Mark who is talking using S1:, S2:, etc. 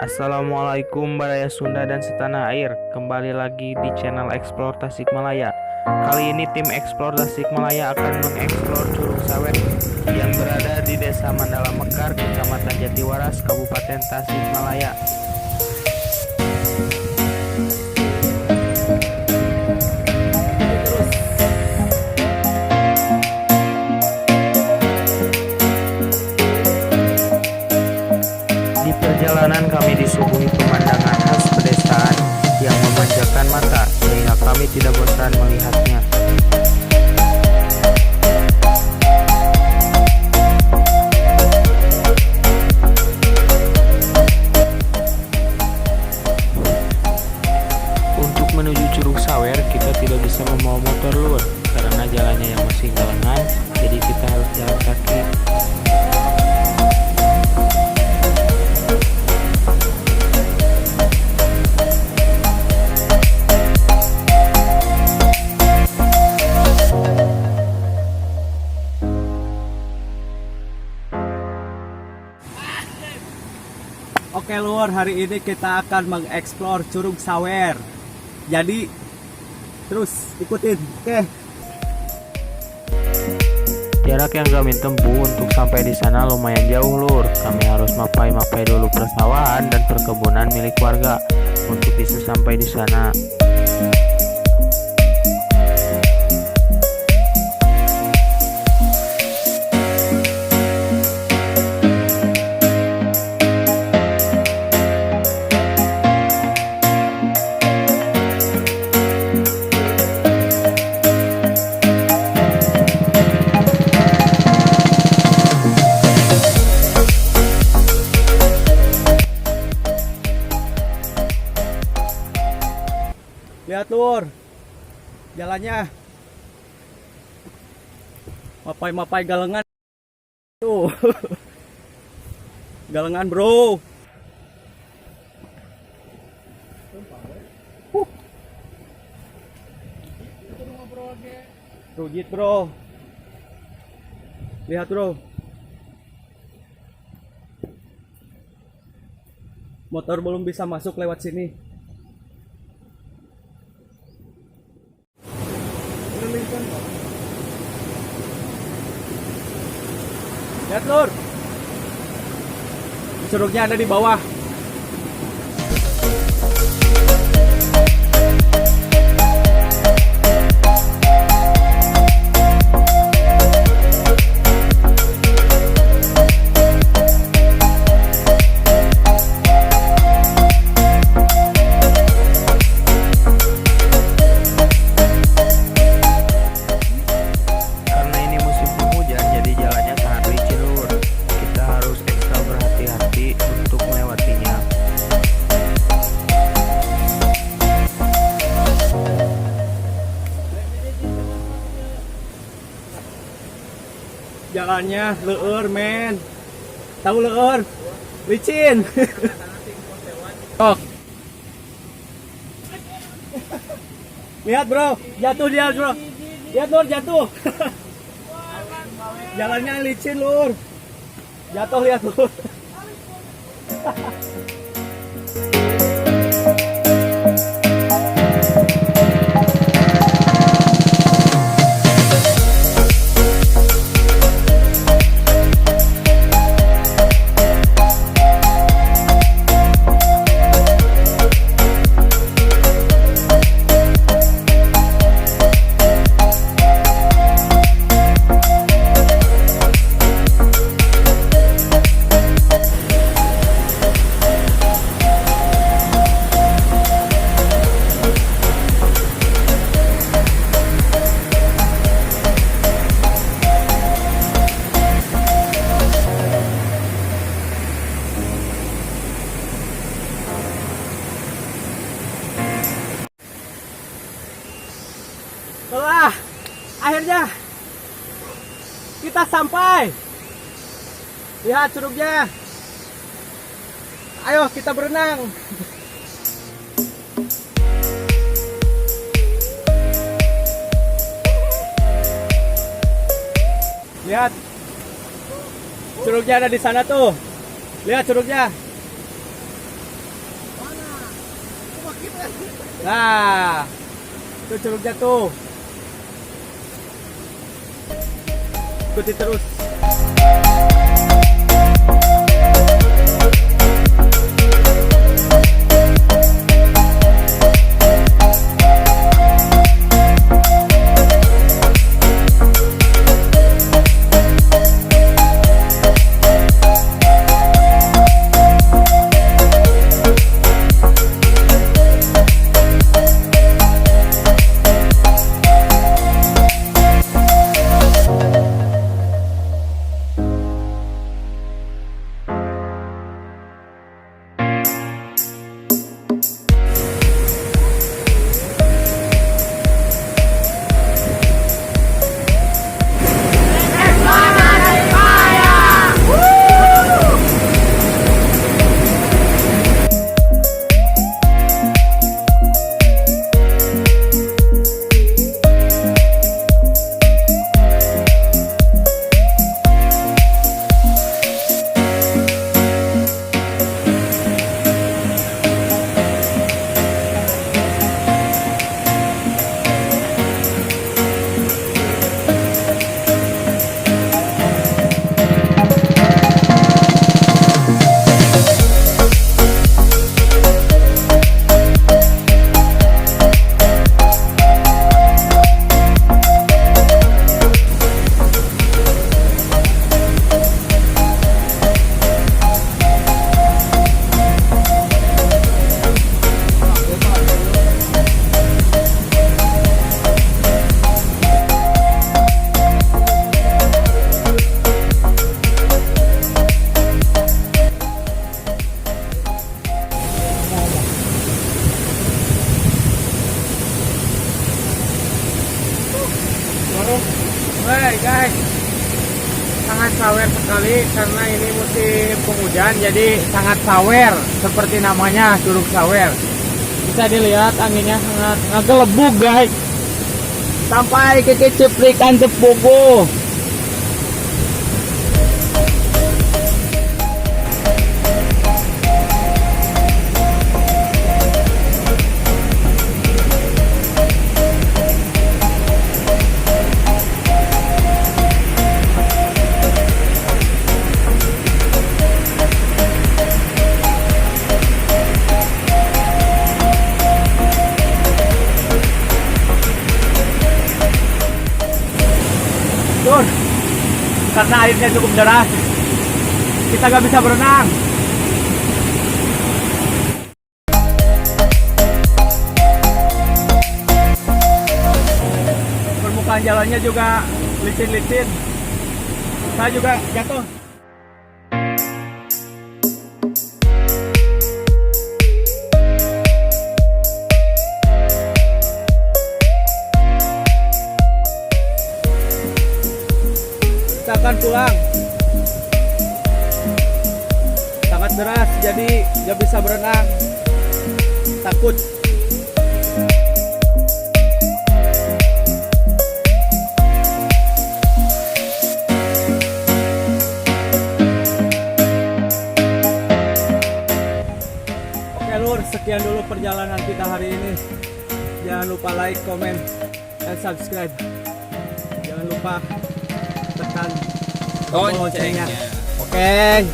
S1: Assalamualaikum Baraya Sunda dan setanah air. Kembali lagi di channel Explore Tasikmalaya. Kali ini tim Explore Tasikmalaya akan mengeksplor Curug Sawet yang berada di Desa Mandala Mekar, Kecamatan Jatiwaras, Kabupaten Tasikmalaya. Di perjalanan kami disuguhi pemandangan khas pedesaan yang memanjakan mata sehingga kami tidak bosan melihatnya. Untuk menuju Curug Sawer kita tidak bisa membawa motor lur karena jalannya yang masih galengan, jadi kita harus jalan kaki.
S2: Oke lur, hari ini kita akan mengeksplor Curug Sawer. Jadi terus ikutin. Oke.
S1: Jarak yang kami tempuh untuk sampai di sana lumayan jauh lur. Kami harus mapai-mapai dulu persawahan dan perkebunan milik warga untuk bisa sampai di sana.
S2: Lihat lur, jalannya mapai-mapai galengan tuh. Galengan bro. Rujit bro. Lihat bro. Motor belum bisa masuk lewat sini. Lihat lur, curugnya ada di bawah.
S1: Karena ini musim penghujan jadi jalannya sangat licin lur. Kita harus ekstra berhati-hati untuk melewatinya.
S2: Jalannya leur men. Tahu leur? Licin. Oh. Lihat bro, jatuh dia bro. Lihat lur, jatuh. Jalannya licin lur. Jatuh lihat lur. Setelah akhirnya kita sampai. Lihat curugnya. Ayo kita berenang. Lihat. Curugnya ada di sana tuh. Lihat curugnya. Nah, itu curugnya tuh. Ikuti terus. Hai guys, sangat sawer sekali karena ini musim penghujan, jadi sangat sawer seperti namanya Curug Sawer. Bisa dilihat anginnya sangat ngegelebug guys, sampai ke keciplikan cepugu. Tur, karena airnya cukup deras, kita gak bisa berenang. Permukaan jalannya juga licin-licin, saya juga jatuh. Kita akan pulang, sangat deras jadi gak bisa berenang, takut. Oke lur, sekian dulu perjalanan kita hari ini. Jangan lupa like, comment, dan subscribe. Jangan lupa tekan tombol loncengnya. Oke.